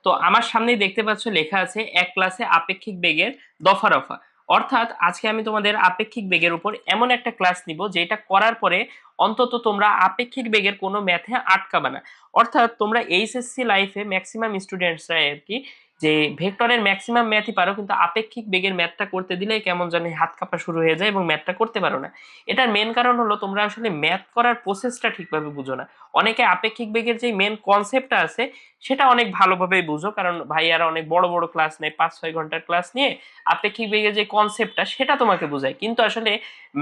তো আমার সামনেই দেখতে পাচ্ছ লেখা আছে এক ক্লাসে আপেক্ষিক বেগের দফা রফা। অর্থাৎ আজকে আমি তোমাদের আপেক্ষিক বেগের উপর এমন একটা ক্লাস নিব যেটা করার পরে অন্তত তোমরা আপেক্ষিক বেগের কোনো ম্যাথে আটকাবে না। অর্থাৎ তোমরা এইচএসসি লাইফে ম্যাক্সিমাম স্টুডেন্টসরা আর কি যে ভেক্টরের ম্যাক্সিমাম ম্যাথই পারো, কিন্তু আপেক্ষিক বেগের ম্যাথটা করতে দিলে কেমন জানি হাত কাঁপা শুরু হয়ে যায় এবং ম্যাথটা করতে পারো না। এটার মেন কারণ হলো তোমরা আসলে ম্যাথ করার প্রসেসটা ঠিকভাবে বুঝো না। অনেকে আপেক্ষিক বেগের যে মেন কনসেপ্টটা আছে সেটা অনেক ভালোভাবেই বুঝো, কারণ ভাইয়ারা অনেক বড় বড় ক্লাস নেয়, 5-6 ঘন্টার ক্লাস নিয়ে আপেক্ষিক বেগের যে কনসেপ্টটা সেটা তোমাকে বোঝায়। কিন্তু আসলে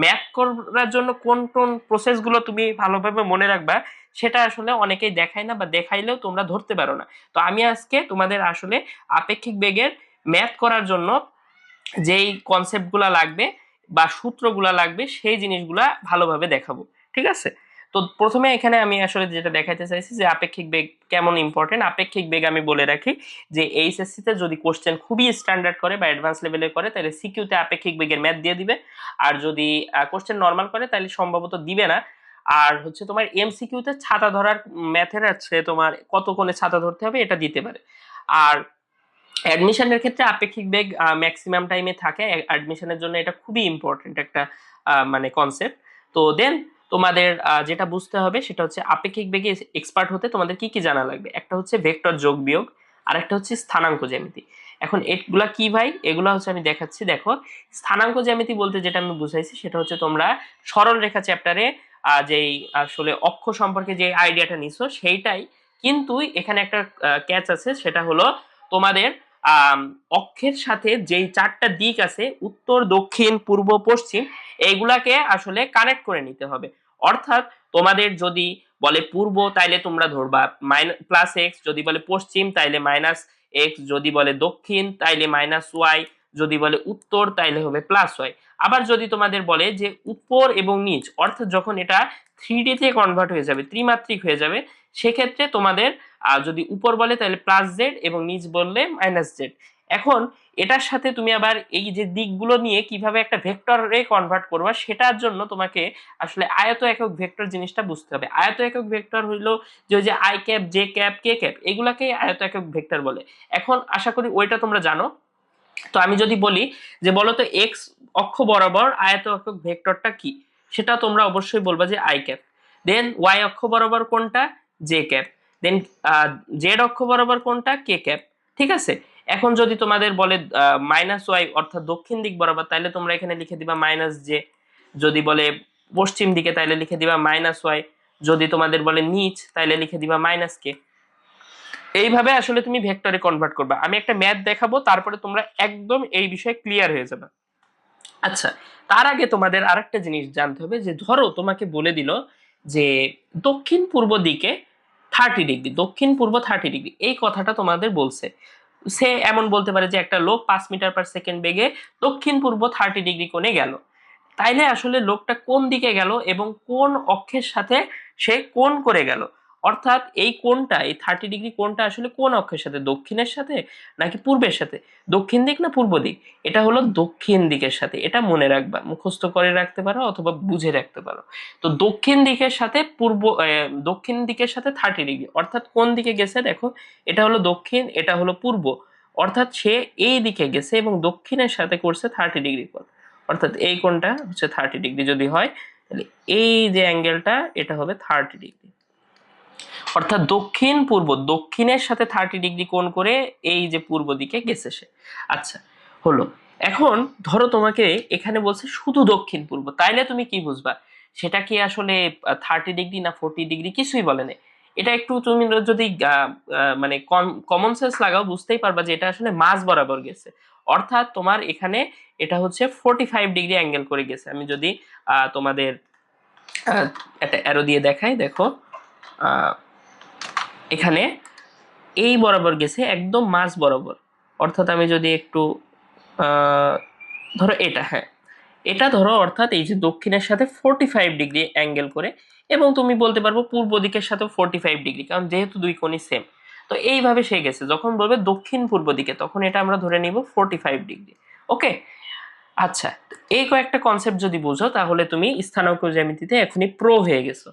ম্যাথ করার জন্য কোন কোন প্রসেসগুলো তুমি ভালোভাবে মনে রাখবা সেটা আসলে অনেকেই দেখায় না, বা দেখাইলেও তোমরা ধরতে পারো না। তো আমি আজকে তোমাদের আসলে আপেক্ষিক বেগের ম্যাথ করার জন্য যেই কনসেপ্টগুলা লাগবে বা সূত্রগুলা লাগবে সেই জিনিসগুলা ভালোভাবে দেখাবো, ঠিক আছে? তো প্রথমে এখানে আমি আসলে যেটা দেখাইতে চাইছি যে আপেক্ষিক বেগ কেমন ইম্পর্টেন্ট। আপেক্ষিক বেগ আমি বলে রাখি যে এইচএসসি তে যদি কোশ্চেন খুবই স্ট্যান্ডার্ড করে বা অ্যাডভান্স লেভেলে করে তাহলে সিকিউতে আপেক্ষিক বেগের ম্যাথ দিয়ে দিবে, আর যদি কোশ্চেন নর্মাল করে তাহলে সম্ভবত দিবে না। আর হচ্ছে তোমার এমসিকিউতে ছাতা ধরার ম্যাথের আছে তোমার কত কোণে ছাতা ধরতে হবে এটা দিতে পারে। আর অ্যাডমিশনের ক্ষেত্রে আপেক্ষিক বেগ ম্যাক্সিমাম টাইমে থাকে, অ্যাডমিশনের জন্য এটা খুবই ইম্পর্টেন্ট একটা মানে কনসেপ্ট। তো দেন তোমাদের যেটা বুঝতে হবে সেটা হচ্ছে আপেক্ষিক বেগে এক্সপার্ট হতে তোমাদের কি কি জানা লাগবে। একটা হচ্ছে ভেক্টর যোগ বিয়োগ, আর একটা হচ্ছে স্থানাঙ্ক জ্যামিতি। এখন এগুলা কি ভাই, এগুলা হচ্ছে আমি দেখাচ্ছি। দেখো, স্থানাঙ্ক জ্যামিতি বলতে যেটা আমি বুঝাইছি সেটা হচ্ছে তোমরা সরল রেখা চ্যাপ্টারে যেই আসলে অক্ষ সম্পর্কে যে আইডিয়াটা নিছো সেইটাই, কিন্তু এখানে একটা ক্যাচ আছে, সেটা হলো তোমাদের অক্ষের সাথে যেই 4টা দিক আছে উত্তর দক্ষিণ পূর্ব পশ্চিম, এইগুলাকে আসলে কানেক্ট করে নিতে হবে। অর্থাৎ তোমাদের যদি বলে পূর্ব তাইলে তোমরা ধরবা প্লাস এক্স, যদি বলে পশ্চিম তাইলে মাইনাস এক্স, যদি বলে দক্ষিণ তাইলে মাইনাস ওয়াই, যদি বলে উত্তর তাইলে হবে প্লাস ওয়াই। আবার যদি তোমাদের বলে যে উপর এবং নিচ, অর্থাৎ যখন এটা 3D তে কনভার্ট হয়ে যাবে, ত্রিমাত্রিক হয়ে যাবে, সেক্ষেত্রে তোমাদের যদি উপর বলে তাহলে প্লাস জেড এবং নিচ বললে মাইনাস জেড। এখন এটার সাথে তুমি আবার এই যে দিকগুলো নিয়ে কিভাবে একটা ভেক্টরে কনভার্ট করবা সেটার জন্য তোমাকে আসলে আয়ত একক ভেক্টর জিনিসটা বুঝতে হবে। আয়ত একক ভেক্টর হইলো যে ওই যে I cap, J cap, K cap, এগুলাকে আয়ত একক ভেক্টর বলে। এখন আশা করি ওইটা তোমরা জানো। তো আমি যদি বলি যে বলো তো এক্স অক্ষ বরাবর আয়ত একক ভেক্টরটা কি, সেটা তোমরা অবশ্যই বলবা যে আই ক্যাপ। দেন ওয়াই অক্ষ বরাবর কোনটা, জে ক্যাপ। দেন জেড অক্ষ বরাবর কোনটা, কে ক্যাপ। ঠিক আছে? এখন যদি তোমাদের বলে মাইনাস ওয়াই অর্থাৎ দক্ষিণ দিক বরাবর, তাহলে তোমরা এখানে লিখে দিবা মাইনাস জে। যদি বলে পশ্চিম দিকে তাহলে লিখে দিবা মাইনাস ওয়াই। যদি তোমাদের বলে নিচ তাহলে লিখে দিবা মাইনাস কে। এইভাবে আসলে তুমি ভেক্টরে কনভার্ট করবে। আমি একটা ম্যাথ দেখাবো, তারপরে তোমরা একদম এই বিষয়ে ক্লিয়ার হয়ে যাবে। আচ্ছা, তার আগে তোমাদের আরেকটা জিনিস জানতে হবে যে ধরো তোমাকে বলে দিল যে দক্ষিণ পূর্ব দিকে 30 ডিগ্রি, দক্ষিণ পূর্ব 30 ডিগ্রি, এই কথাটা তোমাদের বলছে। সে এমন বলতে পারে যে একটা লোক 5 মিটার পার সেকেন্ড বেগে দক্ষিণ পূর্ব 30 ডিগ্রি কোণে গেল। তাইলে আসলে লোকটা কোন দিকে গেল এবং কোন অক্ষের সাথে সে কোণ করে গেল, অর্থাৎ এই কোণটা, এই 30 ডিগ্রি কোণটা আসলে কোন অক্ষের সাথে, দক্ষিণের সাথে নাকি পূর্বের সাথে, দক্ষিণ দিক না পূর্ব দিক? এটা হলো দক্ষিণ দিকের সাথে। এটা মনে রাখবা, মুখস্থ করে রাখতে পারো অথবা বুঝে রাখতে পারো। তো দক্ষিণ দিকের সাথে দক্ষিণ দিকের সাথে 30 ডিগ্রি, অর্থাৎ কোন দিকে গেছে দেখো, এটা হলো দক্ষিণ, এটা হলো পূর্ব, অর্থাৎ সে এই দিকে গেছে এবং দক্ষিণের সাথে করছে 30 ডিগ্রি কোণ। অর্থাৎ এই কোণটা হচ্ছে 30 ডিগ্রি যদি হয়, তাহলে এই যে অ্যাঙ্গেলটা এটা হবে 30 ডিগ্রি। অর্থাৎ দক্ষিণ পূর্ব, দক্ষিণের সাথে 30 ডিগ্রি কোণ করে এই যে পূর্ব দিকে গেছে সে। আচ্ছা, হলো। এখন ধরো তোমাকে এখানে বলছে শুধু দক্ষিণ পূর্ব, তাইলে তুমি কি বুঝবা সেটা কি আসলে 30 ডিগ্রি না 40 ডিগ্রি, কিছুই বলে না। এটা একটু তুমি যদি মানে কমন সেন্স লাগাও বুঝতেই পারবা যে এটা আসলে মাঝ বরাবর গেছে। অর্থাৎ তোমার এখানে এটা হচ্ছে 45 ডিগ্রি অ্যাঙ্গেল করে গেছে। আমি যদি তোমাদের একটা অ্যারো দিয়ে দেখাই, দেখো এখানে এই বরাবর গেছে একদম মাঝ বরাবর। অর্থাৎ আমি যদি একটু ধরো এটা, হ্যাঁ এটা ধরো, অর্থাৎ এই যে দক্ষিণের সাথে 45 ডিগ্রি অ্যাঙ্গেল করে, এবং তুমি বলতে পারবো পূর্ব দিকের সাথে 45 ডিগ্রি, কারণ যেহেতু দুই কোণই সেম। তো এইভাবে সে গেছে। যখন বলবে দক্ষিণ পূর্ব দিকে তখন এটা আমরা ধরে নিব 45 ডিগ্রি। ওকে। আচ্ছা, এই কয়েকটা কনসেপ্ট যদি বুঝো তাহলে তুমি স্থানাঙ্ক জ্যামিতিতে এখনই প্রো হয়ে গেছো।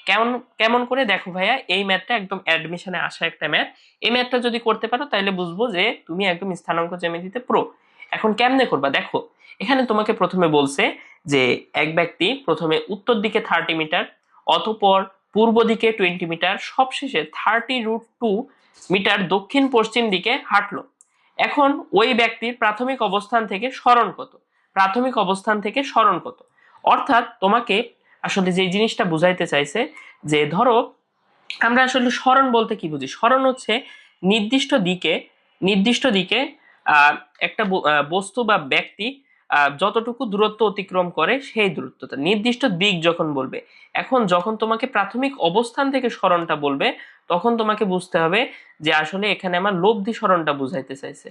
কেমন কেমন করে দেখো ভাইয়া, এই ম্যাথটা একদম অ্যাডমিশনে আসা একটা ম্যাথ। এই ম্যাথটা যদি করতে পারো তাহলে বুঝবো যে তুমি একদম স্থানাঙ্ক জ্যামিতিতে প্রো। এখন কেমনে করবা দেখো, এখানে তোমাকে প্রথমে বলছে যে এক ব্যক্তি প্রথমে উত্তর দিকে 30 মিটার, অতঃপর পূর্ব দিকে 20 মিটার, সবশেষে 30√2 মিটার দক্ষিণ পশ্চিম দিকে হাঁটলো। এখন ওই ব্যক্তির প্রাথমিক অবস্থান থেকে সরণ কত, প্রাথমিক অবস্থান থেকে সরণ কত। অর্থাৎ তোমাকে আসলে যে জিনিসটা বুঝাইতে চাইছে যে ধরো আমরা আসলে সরণ বলতে কি বুঝি, সরণ হচ্ছে নির্দিষ্ট দিকে, নির্দিষ্ট দিকে একটা বস্তু বা ব্যক্তি যতটুকু দূরত্ব অতিক্রম করে সেই দূরত্বটা, নির্দিষ্ট দিক যখন বলবে। এখন যখন তোমাকে প্রাথমিক অবস্থান থেকে সরণটা বলবে তখন তোমাকে বুঝতে হবে যে আসলে এখানে আমার লব্ধি সরণটা বুঝাইতে চাইছে।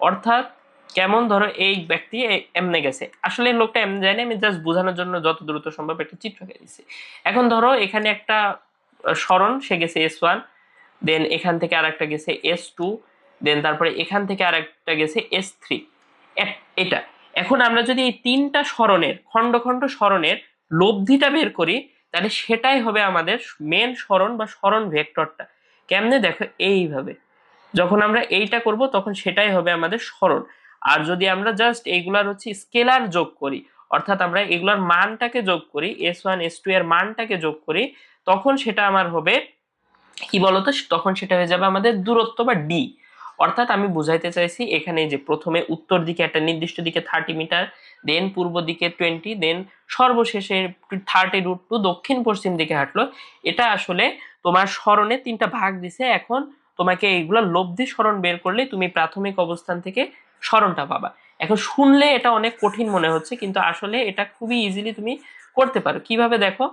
অর্থাৎ কেমন, ধরো এই ব্যক্তি এমনে গেছে, আসলে লোকটা এমনি যায়নি, আমি জাস্ট বোঝানোর জন্য যত দ্রুত সম্ভব একটা চিত্র এঁকে দিচ্ছি। এখন ধরো এখানে একটা সরণ, সে গেছে S1, দেন এখান থেকে আর একটা গেছে S2, দেন তারপরে এখান থেকে আর একটা গেছে S3, এটা। এখন আমরা যদি এই তিনটা সরণের খণ্ড খণ্ড সরণের লব্ধিটা বের করি তাহলে সেটাই হবে আমাদের মেন সরণ বা সরণ ভেক্টরটা। কেমনে দেখো, এইভাবে যখন আমরা এইটা করব তখন সেটাই হবে আমাদের সরণ। আর যদি আমরা জাস্ট এইগুলার হচ্ছে স্কেলার যোগ করি, অর্থাৎ আমরা এগুলার মানটাকে যোগ করি, S1 S2 এর মানটাকে যোগ করি, তখন সেটা আমার হবে কি বলতো, তখন সেটা হয়ে যাবে আমাদের দূরত্ব বা ডি। অর্থাৎ আমি বুঝাইতে চাইছি এখানে যে প্রথমে উত্তর দিকে একটা নির্দিষ্ট দিকে 30 মিটার, দেন পূর্ব দিকে 20, দেন সর্বশেষে 30√2 দক্ষিণ পশ্চিম দিকে হাঁটলো। এটা আসলে তোমার সরণে তিনটা ভাগ দিছে। এখন তোমাকে এইগুলো লব্ধি সরণ বের করলে তুমি প্রাথমিক অবস্থান থেকে সরণটা পাবা। এখন শুনলে এটা অনেক কঠিন মনে হচ্ছে, কিন্তু আসলে এটা খুবই ইজিলি তুমি করতে পারো। কিভাবে দেখো,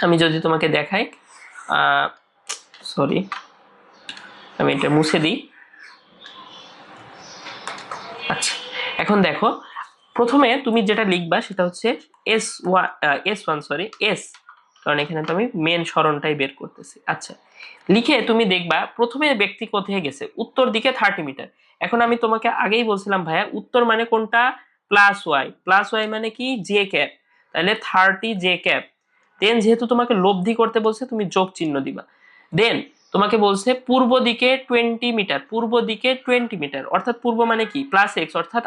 আমি যদি তোমাকে দেখাই, সরি আমি এটা মুছে দিই। আচ্ছা, এখন দেখো প্রথমে তুমি যেটা লিখবা সেটা হচ্ছে S1 সরি S, কারণ এখানে তো আমি মেন সরণটাই বের করতেছি। আচ্ছা, লিখে তুমি দেখবা প্রথমে ব্যক্তি কোথায় গেছে, উত্তর দিকে 30 মিটার। এখন আমি তোমাকে আগেই বলছিলাম ভাইয়া উত্তর মানে কোনটা, প্লাস ওয়াই, প্লাস ওয়াই মানে কি জে ক্যাপ, তাহলে 30 J ক্যাপ। দেন যেহেতু তোমাকে লব্ধি করতে বলছে তুমি যোগ চিহ্ন দিবা। দেন তোমাকে বলছে পূর্ব দিকে 20 মিটার, পূর্ব দিকে 20 মিটার, অর্থাৎ পূর্ব মানে কি প্লাস এক্স, অর্থাৎ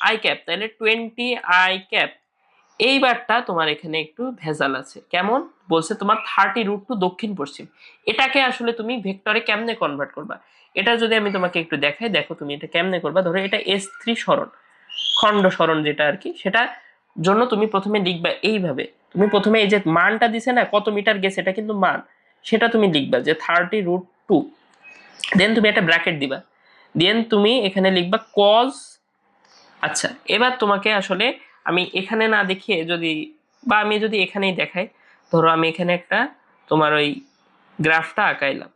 আই ক্যাপ, তাহলে 20 I ক্যাপ। এইবারটা তোমার এখানে একটু ভেজাল আছে, কেমন বলছে তোমার 30√2 দক্ষিণ পশ্চিম। এটাকে আসলে তুমি ভেক্টরে কেমনে কনভার্ট করবা, এটা যদি আমি তোমাকে একটু দেখাই, দেখো তুমি এটা কেমনে করবা। ধরো এটা S3 সরণ, খণ্ড সরণ যেটা আর কি, সেটা জন্য তুমি প্রথমে লিখবা এইভাবে। তুমি প্রথমে এই যে মানটা দিছে না কত মিটার গেছে, এটা কিন্তু মান, সেটা তুমি লিখবা যে 30√2, দেন তুমি একটা ব্র্যাকেট দিবা, দেন তুমি এখানে লিখবা কজ। আচ্ছা, এবার তোমাকে আসলে আমি এখানে না দেখিয়ে যদি, বা আমি যদি এখানেই দেখাই, ধরো আমি এখানে একটা তোমার ওই গ্রাফটা আঁকাইলাম।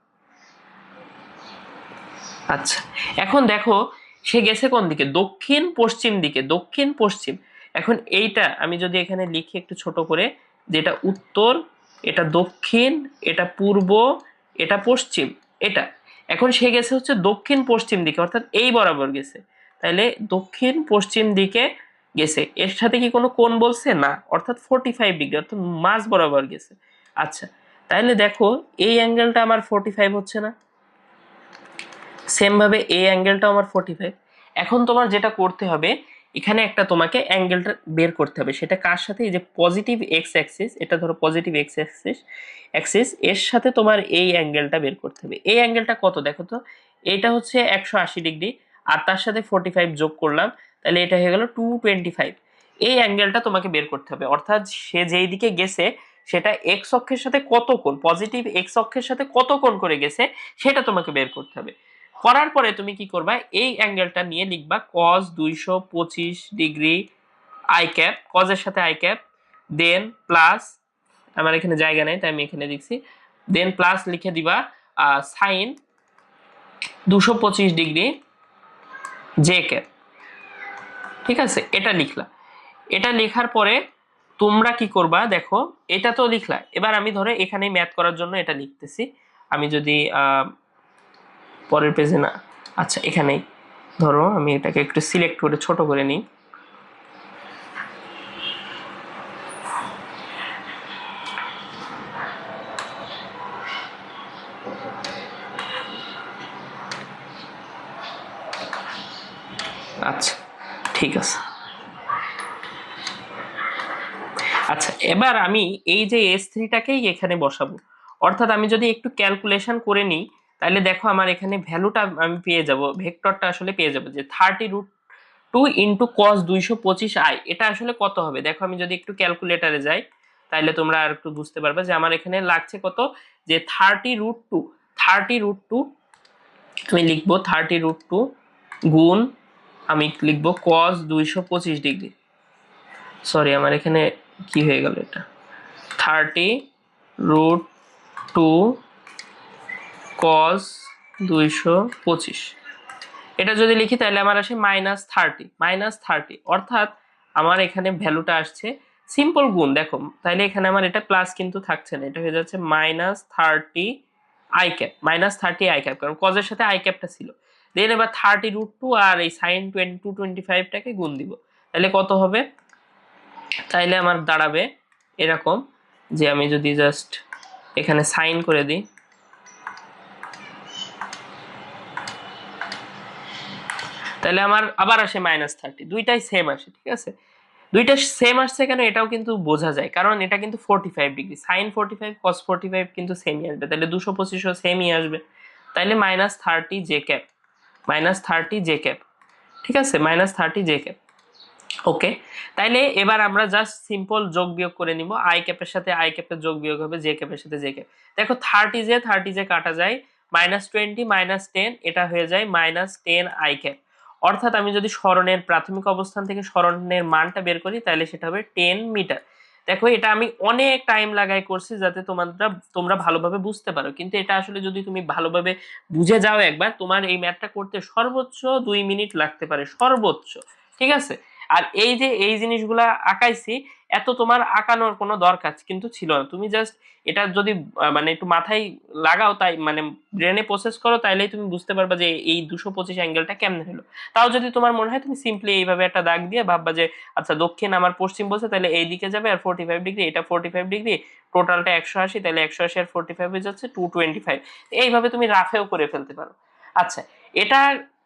আচ্ছা, এখন দেখো সে গেছে কোন দিকে, দক্ষিণ পশ্চিম দিকে, দক্ষিণ পশ্চিম। এখন এইটা আমি যদি এখানে লিখি একটু ছোট করে, যেটা উত্তর, এটা দক্ষিণ, এটা পূর্ব, এটা পশ্চিম, এটা। এখন সে গেছে হচ্ছে দক্ষিণ পশ্চিম দিকে, অর্থাৎ এই বরাবর গেছে, তাহলে দক্ষিণ পশ্চিম দিকে গেছে। এর সাথে কি কোনো কোণ বলছে না, অর্থাৎ 45 ডিগ্রি, অর্থাৎ মাঝ বরাবর গেছে। আচ্ছা, তাহলে দেখো এই অ্যাঙ্গেলটা আমার 45 হচ্ছে না, সেম ভাবে এই অ্যাঙ্গেলটা আমার 45। এখন তোমার যেটা করতে হবে, এখানে একটা তোমাকে অ্যাঙ্গেলটা বের করতে হবে, সেটা কার সাথে, এই যে পজিটিভ এক্স অ্যাক্সিস, এটা ধরো পজিটিভ এক্স অ্যাক্সিস এর সাথে তোমার এই অ্যাঙ্গেলটা বের করতে হবে। এই অ্যাঙ্গেলটা কত দেখো তো, এটা হচ্ছে 180 ডিগ্রি, আর তার সাথে 45 যোগ করলাম, তাহলে এটা হয়ে গেল 225। এই অ্যাঙ্গেলটা তোমাকে বের করতে হবে, অর্থাৎ সে যেই দিকে গেছে সেটা এক্স অক্ষের সাথে কত কোণ, পজিটিভ এক্স অক্ষের সাথে কত কোণ করে গেছে সেটা তোমাকে বের করতে হবে। করার পরে তুমি কি করবা, এই অ্যাঙ্গেলটা নিয়ে লিখবা cos 225 ডিগ্রি আই ক্যাপ, কজের সাথে আই ক্যাপ, দেন প্লাস, আমার এখানে জায়গা নেই তাই আমি এখানে লিখছি, দেন প্লাস লিখে দিবা সাইন 225 ডিগ্রি জে ক্যাপ। ঠিক আছে, এটা লিখলা। এটা লেখার পরে তোমরা কি করবা দেখো, এটা তো লিখলা, এবার আমি ধরো এখানে ম্যাথ করার জন্য এটা লিখতেছি। আমি যদি পরের পেজে না, আচ্ছা এখানেই ধরো আমি এটাকে একটু সিলেক্ট করে ছোট করে নিই। আচ্ছা ঠিক আছে। আচ্ছা এবার আমি এই যে S3টাকেই এখানে বসাবো, অর্থাৎ আমি যদি একটু ক্যালকুলেশন করে নিই তাহলে দেখো আমার এখানে ভ্যালুটা আমি পেয়ে যাব, ভেক্টরটা আসলে পেয়ে যাব যে 30√2 ইন্টু কস 225i, এটা আসলে কত হবে দেখো। আমি যদি একটু ক্যালকুলেটারে যাই তাহলে তোমরা আর একটু বুঝতে পারবে যে আমার এখানে লাগছে কত, যে 30√2 আমি লিখবো 30√2 গুণ আমি লিখবো কস 225 ডিগ্রি, সরি আমার এখানে কি হয়ে গেল, এটা 30√2 কস 225, এটা যদি লিখি তাহলে আমার আসে -30, অর্থাৎ আমার এখানে ভ্যালুটা আসছে সিম্পল গুণ দেখো, তাহলে এখানে আমার এটা প্লাস কিন্তু থাকছে না, এটা হয়ে যাচ্ছে -30 i ক্যাপ, কারণ কজের সাথে আই ক্যাপটা ছিল। দেন এবার 30√2 আর এই সাইন 225টাকে গুণ দিব, তাহলে কত হবে, তাইলে আমার দাঁড়াবে এরকম, যে আমি যদি জাস্ট এখানে সাইন করে দিই তাহলে আমার আবার আসে -30, দুইটাই সেম আসে, ঠিক আছে। দুইটা সেম আসছে কেন এটাও কিন্তু বোঝা যায়, কারণ এটা কিন্তু 45 ডিগ্রি, সাইন 45 কস 45 কিন্তু সেমই আসবে, তাহলে 225ও সেমই আসবে, তাইলে -30 j ক্যাপ, -30 j ক্যাপ, ঠিক আছে, -30 j ক্যাপ। ওকে, তাইলে এবার আমরা জাস্ট সিম্পল যোগ বিয়োগ করে নিব, আই ক্যাপের সাথে আই ক্যাপের যোগ বিয়োগ হবে, জে ক্যাপের সাথে জে ক্যাপ। দেখো 30 j কাটা যায়, -20 -10 এটা হয়ে যায় -10 i ক্যাপ, অর্থাৎ আমি যদি সরণের প্রাথমিক অবস্থান থেকে সরণের মানটা বের করি তাহলে সেটা হবে 10 মিটার। দেখো এটা আমি অনেক টাইম লাগাই করছি যাতে তোমরা ভালোভাবে বুঝতে পারো, কিন্তু এটা আসলে যদি তুমি ভালোভাবে বুঝে যাও একবার, তোমার এই ম্যাথটা করতে সর্বোচ্চ 2 মিনিট লাগতে পারে সর্বোচ্চ, ঠিক আছে। আর এই যে এই জিনিসগুলা আঁকাইছি, এত তোমার আঁকানোর কোনো দরকার কিন্তু ছিল না, তুমি জাস্ট এটা যদি মানে একটু মাথায় লাগাও, তাই মানে ব্রেনে প্রসেস করো, তাইলেই তুমি বুঝতে পারবা যে এই 225 অ্যাঙ্গেলটা কেমনে হলো। তাও যদি তোমার মনে হয় তুমি সিম্পলি এইভাবে একটা দাগ দিয়ে ভাববা যে আচ্ছা দক্ষিণ আমার পশ্চিম বলছে তাহলে এই দিকে যাবে, আর 45 ডিগ্রি, এটা 45 ডিগ্রি, টোটালটা 180, তাহলে 180 আর 45 হয়ে যাচ্ছে 225, এইভাবে তুমি রাফেও করে ফেলতে পারো। আচ্ছা, এটা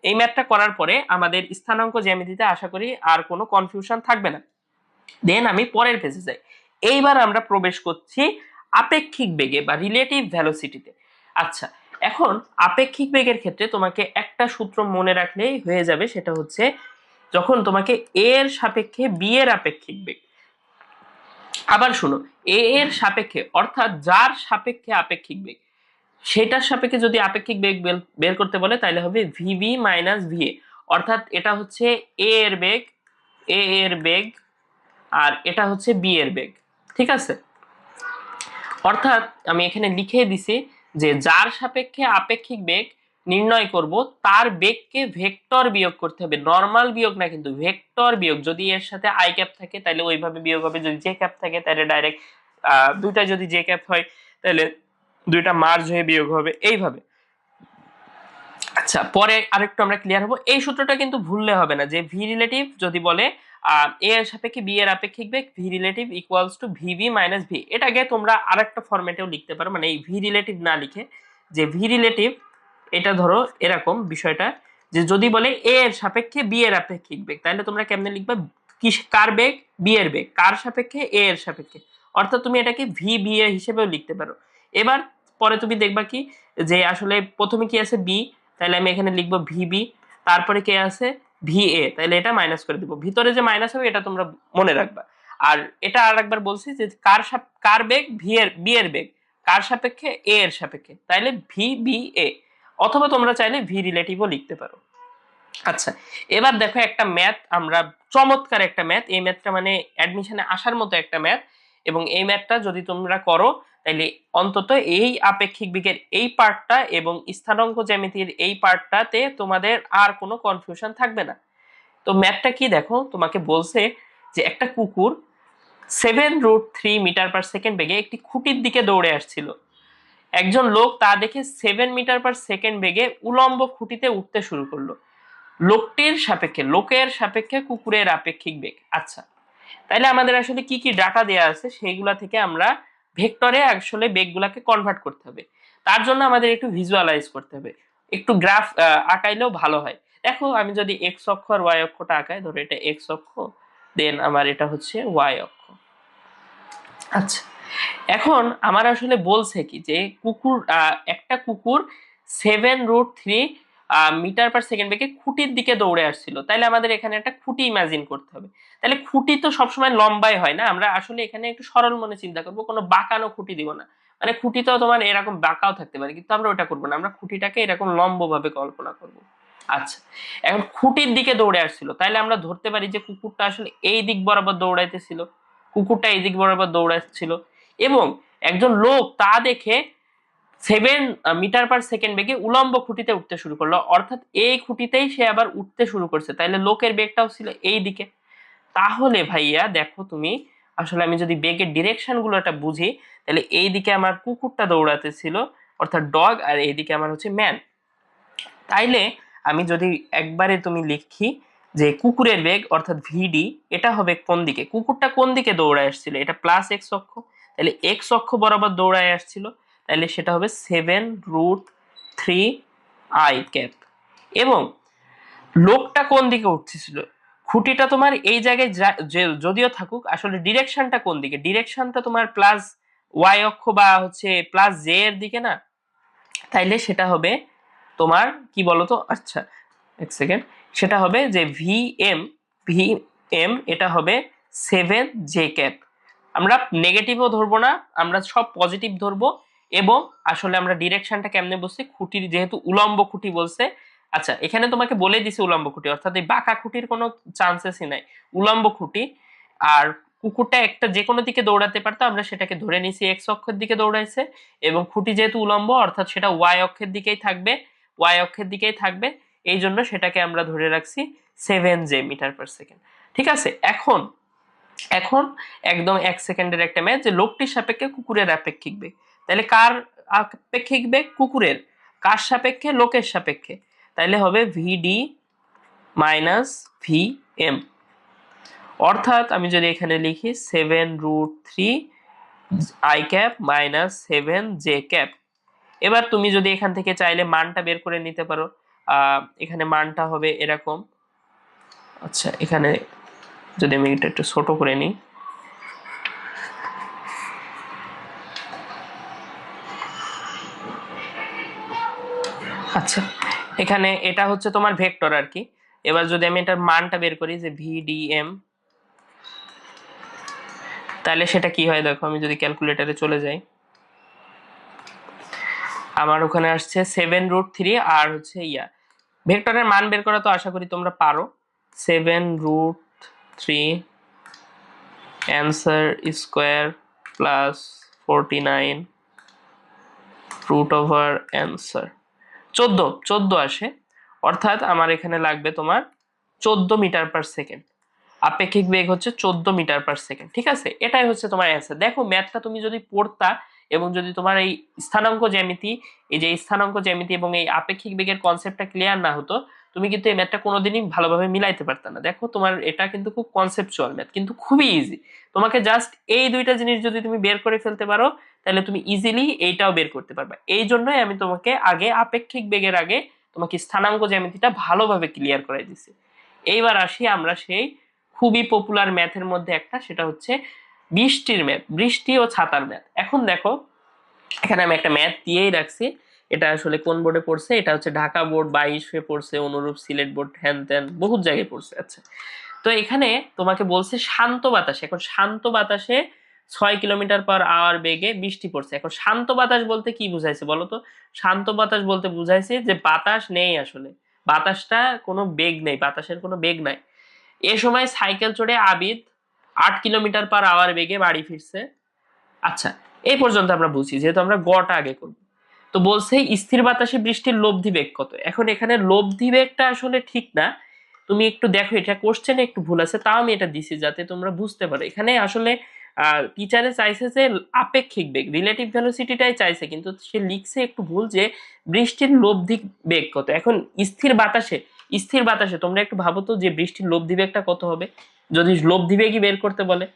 এই ম্যাথটা করার পরে আমাদের স্থানাঙ্ক জ্যামিতিতে আশা করি আর কোনো কনফিউশন থাকবে না। দেন আমি পরের পেজে যাই, এইবার আমরা প্রবেশ করছি আপেক্ষিক বেগে বা রিলেটিভ ভেলোসিটিতে। আচ্ছা, এখন আপেক্ষিক বেগের ক্ষেত্রে তোমাকে একটা সূত্র মনে রাখলেই হয়ে যাবে, সেটা হচ্ছে যখন তোমাকে এ এর সাপেক্ষে বি এর আপেক্ষিক বেগ, আবার শুনো, এ এর সাপেক্ষে অর্থাৎ যার সাপেক্ষে আপেক্ষিক বেগ, সেটার সাপেক্ষে যদি আপেক্ষিক বেগ বের করতে বলে তাহলে হবে ভিবি মাইনাস ভিএ, অর্থাৎ এটা হচ্ছে এ এর বেগ আর এটা হচ্ছে বি এর বেগ, ঠিক আছে। অর্থাৎ আমি এখানে লিখে দিছি যে যার সাপেক্ষে আপেক্ষিক বেগ নির্ণয় করব তার বেগকে ভেক্টর বিয়োগ করতে হবে, নর্মাল বিয়োগ না কিন্তু ভেক্টর বিয়োগ, যদি এর সাথে আই ক্যাপ থাকে তাহলে ওইভাবে বিয়োগ হবে, যদি জে ক্যাপ থাকে তাহলে ডাইরেক্ট দুইটা যদি জে ক্যাপ হয় তাহলে দুইটা মার্জ হয়ে বিয়োগ হবে, এইভাবে। আচ্ছা, পরে আরেকটু আমরা ক্লিয়ার হবো, এই সূত্রটা কিন্তু ভুললে হবে না যে ভি রিলেটিভ যদি বলে এ এর সাপেক্ষে বি এর আপেক্ষিক বেগ v relative equals to v b minus v, এটাকে তোমরা আরেকটা ফরম্যাটেও লিখতে পারো, মানে এই ভি রিলেটিভ না লিখে, যে ভি রিলেটিভ এটা ধরো এরকম বিষয়টা, যে যদি বলে এ এর সাপেক্ষে বি এর আপেক্ষিক বেগ তাহলে তোমরা কেমনে লিখবে, কি কার বেগ, বি এর বেগ, কার সাপেক্ষে, এ এর সাপেক্ষে, অর্থাৎ তুমি এটাকে ভি বি এ হিসেবেও লিখতে পারো। এবার পরে তুমি দেখবা কি যে আসলে প্রথমে কি আছে বি, তাহলে আমি এখানে লিখবো ভিবি, তারপরে কে আছে ভিএ, তাহলে এটা মাইনাস করে দিব, ভিতরে যে মাইনাস হবে এটা তোমরা মনে রাখবা। আর এটা আর একবার বলছি যে কার বেগ বি এর বেগ কার সাপেক্ষে, এ এর সাপেক্ষে, তাইলে ভি বি এ, অথবা তোমরা চাইলে ভি রিলেটিভও লিখতে পারো। আচ্ছা, এবার দেখো একটা ম্যাথ, আমরা চমৎকার একটা ম্যাথ, এই ম্যাথটা মানে অ্যাডমিশনে আসার মতো একটা ম্যাথ, এবং এই ম্যাথটা যদি তোমরা করো তাহলে অন্তত এই আপেক্ষিক বেগের এই পার্টটা এবং স্থানাঙ্ক জ্যামিতির এই পার্টটাতে তোমাদের আর কোনো কনফিউশন থাকবে না। তো ম্যাথটা কি দেখো, তোমাকে বলছে যে একটা কুকুর 7√3 মিটার/সেকেন্ড বেগে একটি খুঁটির দিকে দৌড়ে আসছিল, একজন লোক তা দেখে 7 মিটার/সেকেন্ড বেগে উলম্ব খুঁটিতে উঠতে শুরু করলো, লোকের সাপেক্ষে কুকুরের আপেক্ষিক বেগ। আচ্ছা, তাইলে আমাদের আসলে কি কি ডাটা দেয়া আছে সেইগুলা থেকে আমরা ভেক্টরে আসলে বেগগুলাকে কনভার্ট করতে হবে, তার জন্য আমাদের একটু ভিজুয়ালাইজ করতে হবে, একটু গ্রাফ আঁকাইলেও ভালো হয়। দেখো আমি যদি এক্স অক্ষ আর ওয়াই অক্ষটা আঁকাই, ধরো এটা এক্স অক্ষ, দেন আমার এটা হচ্ছে ওয়াই অক্ষ। আচ্ছা, এখন আমার আসলে বলছে কি যে কুকুর একটা কুকুর 7√3 মিটার পার সেকেন্ড বেগে খুঁটির দিকে দৌড়ে আসছিল, তাহলে আমাদের এখানে একটা খুঁটি ইমাজিন করতে হবে। তাহলে খুঁটি তো সবসময় লম্বাই হয় না, আমরা আসলে এখানে একটু সরল মনে চিন্তা করবো, কোনো বাঁকানো খুঁটি দিব না। মানে খুঁটি তো তোমার এরকম বাঁকাও থাকতে পারে, কিন্তু আমরা ওটা করবো না, আমরা খুঁটিটাকে এরকম লম্ব ভাবে কল্পনা করব। আচ্ছা, এখন খুঁটির দিকে দৌড়ে আসছিল, তাহলে আমরা ধরতে পারি যে কুকুরটা আসলে এই দিক বরাবর দৌড়াইতেছিল, কুকুরটা এই দিক বরাবর দৌড়াচ্ছিল, এবং একজন লোক তা দেখে 7 মিটার পার সেকেন্ড বেগে উলম্ব খুঁটিতে উঠতে শুরু করলো, অর্থাৎ এই খুঁটিতেই সে আবার উঠতে শুরু করছে, তাইলে লোকের বেগটাও ছিল এই দিকে। তাহলে ভাইয়া দেখো তুমি, আসলে আমি যদি বেগের ডিরেকশন গুলো একটা বুঝি, তাহলে এই দিকে আমার কুকুরটা দৌড়াতে ছিল অর্থাৎ ডগ, আর এইদিকে আমার হচ্ছে ম্যান। তাইলে আমি যদি একবারে তুমি লিখি যে কুকুরের বেগ অর্থাৎ ভিডি, এটা হবে কোন দিকে, কুকুরটা কোন দিকে দৌড়ায় আসছিল, এটা প্লাস এক্স অক্ষ, তাহলে এক্স অক্ষ বরাবর দৌড়ায় আসছিল, তাহলে সেটা হবে 7√3 i ক্যাপ। এবং লোকটা কোন দিকে উঠতেছিল, খুঁটিটা তোমার এই জায়গায় যদিও থাকুক, আসলে ডিরেকশনটা কোন দিকে, ডিরেকশনটা তোমার প্লাস ওয়াই অক্ষ বা হচ্ছে প্লাস জে এর দিকে না, তাইলে সেটা হবে তোমার কি বলতো, আচ্ছা এক সেকেন্ড, সেটা হবে যে ভি এম এটা হবে 7 j ক্যাপ। আমরা নেগেটিভও ধরবো না, আমরা সব পজিটিভ ধরবো। এবং আসলে আমরা ডিরেকশনটা কেমনে বলছি, খুঁটির যেহেতু উলম্ব খুঁটি বলছে, আচ্ছা এখানে তোমাকে বলে দিছে উলম্ব খুঁটি, অর্থাৎ এই বাঁকা খুঁটির কোনো চান্সেসই নাই, উলম্ব খুঁটি। আর কুকুরটা একটা যে কোনো দিকে দৌড়াতে পারতো, আমরা সেটাকে ধরে নিছি এক্স অক্ষের দিকে দৌড়াইছে, এবং খুঁটি যেহেতু উলম্ব অর্থাৎ সেটা ওয়াই অক্ষের দিকেই থাকবে, ওয়াই অক্ষের দিকেই থাকবে, এই জন্য সেটাকে আমরা ধরে রাখছি 7 j মিটার পার সেকেন্ড। ঠিক আছে, এখন এখন একদম 1 সেকেন্ডের একটা ম্যাচ, যে লোকটির সাপেক্ষে কুকুরের আপেক্ষিক বেগ, তাহলে কার আপেক্ষিক বেগ, কুকুরের, কার সাপেক্ষে, লোকের সাপেক্ষে, তাহলে হবে ভিডি মাইনাস ভি এম। অর্থাৎ আমি যদি এখানে লিখি 7√3 i cap minus 7 j cap. এবার তুমি যদি এখান থেকে চাইলে মানটা বের করে নিতে পারো, এখানে মানটা হবে এরকম। আচ্ছা, এখানে যদি আমি এটা একটু ছোট করে নিই, আচ্ছা এখানে এটা হচ্ছে তোমার ভেক্টর আর কি। এবার যদি আমি এটার মানটা বের করি যে ভিডিএম, তাহলে সেটা কি হয় দেখো, আমি যদি ক্যালকুলেটরে চলে যাই, আমার ওখানে আসছে 7√3, আর হচ্ছে ভেক্টরের মান বের করা তো আশা করি তোমরা পারো। 7√3 answer square plus 49 root over answer 14 আসে, অর্থাৎ আমার এখানে লাগবে তোমার 14 মিটার পার সেকেন্ড। আপেক্ষিক বেগ হচ্ছে 14 মিটার পার সেকেন্ড। ঠিক আছে, এটাই হচ্ছে তোমার অ্যান্সার। দেখো ম্যাথটা তুমি যদি পড়তা, এবং যদি তোমার এই স্থানাঙ্ক জ্যামিতি, এই যে স্থানাঙ্ক জ্যামিতি এবং এই আপেক্ষিক বেগের কনসেপ্টটা ক্লিয়ার না হতো, তুমি কিন্তু এই ম্যাথটা কোনোদিনই ভালোভাবে মিলাইতে পারতে না। দেখো তোমার এটা কিন্তু খুব কনসেপচুয়াল ম্যাথ, কিন্তু খুবই ইজি। তোমাকে জাস্ট এই দুইটা জিনিস যদি তুমি বের করে ফেলতে পারো, তাহলে তুমি ইজিলি এইটাও বের করতে পারবে। এই জন্যই আমি তোমাকে আগে আপেক্ষিক বেগের আগে তোমাকে স্থানাঙ্ক জ্যামিতিটা ভালোভাবে ক্লিয়ার করাই দিছি। এইবার আসি আমরা সেই খুবই পপুলার ম্যাথের মধ্যে একটা, সেটা হচ্ছে বৃষ্টির ম্যাথ, বৃষ্টি ও ছাতার ম্যাথ। এখন দেখো এখানে আমি একটা ম্যাথ দিয়েই রাখছি, এটা আসলে কোন বোর্ডে পড়ছে, এটা হচ্ছে ঢাকা বোর্ড 22-এ পড়ছে, অনুরূপ সিলেট বোর্ড হ্যান ত্যান বহুত জায়গায় পড়ছে। আচ্ছা, তো এখানে তোমাকে বলছে শান্ত বাতাসে, এখন শান্ত বাতাসে 6 কিলোমিটার/আওয়ার বেগে বৃষ্টি পড়ছে। এখন শান্ত বাতাস বলতে কি বুঝাইছে বলো তো, শান্ত বাতাস বলতে বুঝাইছে যে বাতাস নেই, আসলে বাতাসটা কোনো বেগ নেই, বাতাসের কোনো বেগ নাই। এ সময় সাইকেল চড়ে আবিদ 8 কিলোমিটার/আওয়ার বেগে বাড়ি ফিরছে। আচ্ছা, এই পর্যন্ত আমরা বুঝি, যেহেতু আমরা গটা আগে করব। তো বলছে স্থির বাতাসে বৃষ্টির লব্ধি বেগ কত। এখন এখানে লব্ধি বেগটা আসলে ঠিক না, তুমি একটু দেখো, এটা কোশ্চেনে একটু ভুল আছে, তাও আমি এটা দিছি যাতে তোমরা বুঝতে পারো। এখানে আসলে টিচারে চাইছে যে আপেক্ষিক বেগ, রিলেটিভ ভেলোসিটিটাই চাইছে, কিন্তু সে লিখছে একটু ভুল, যে বৃষ্টির লব্ধি বেগ কত। এখন স্থির বাতাসে, স্থির বাতাসে তোমরা একটু ভাবো তো যে বৃষ্টির লব্ধি বেগটা কত হবে, যদি লব্ধি বেগই বের করতে বলে।